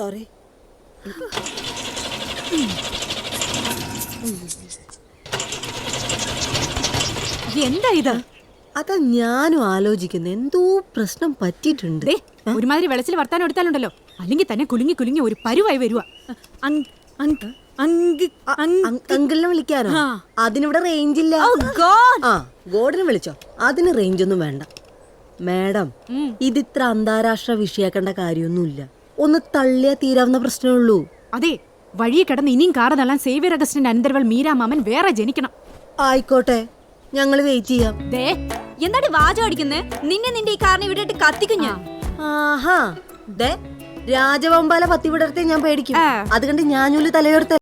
Sorry. എന്താ ഇത്? അതാ ഞാനും ആലോചിക്കുന്നു, എന്തോ പ്രശ്നം പറ്റിയിട്ടുണ്ട്. ഒരുമാതിരി വെളച്ചിൽ വർത്താനം എടുത്താലുണ്ടല്ലോ, അല്ലെങ്കിൽ തന്നെ കുലുങ്ങി കുലുങ്ങി ഒരു പരുവായി വരുവാ. അങ്കിളിനെ വിളിക്കാനോ? അതിനിവിടെ റേഞ്ച് ഇല്ല. ആ, ഗോഡിനെ വിളിച്ചോ, അതിന് റേഞ്ച് ഒന്നും വേണ്ട. മാഡം, ഇതിത്ര അന്താരാഷ്ട്ര വിഷയാക്കേണ്ട കാര്യമൊന്നുമില്ല. ഒന്ന് തള്ളിയാ തീരാവുന്ന പ്രശ്നമേ ഉള്ളൂ. അതെ, വഴിയെ കിടന്ന് ഇനിയും കാറ് തള്ളാൻ സേവ്യർ അഗസ്റ്റിന്റെ അനന്തരവൾ മീരാമാമൻ വേറെ ജനിക്കണം. ആയിക്കോട്ടെ, ഞങ്ങൾ വെയിറ്റ് ചെയ്യാം. എന്താടി വാചം അടിക്കുന്നേ? നിന്റെ ഈ കാറിനെ ഇവിടെ കത്തിക്കും ഞാൻ. ആഹാ, രാജവമ്പാല പത്തി വിടർത്തെ ഞാൻ പേടിക്കും. അത് കണ്ട് ഞാനൊരു തലയോർത്ത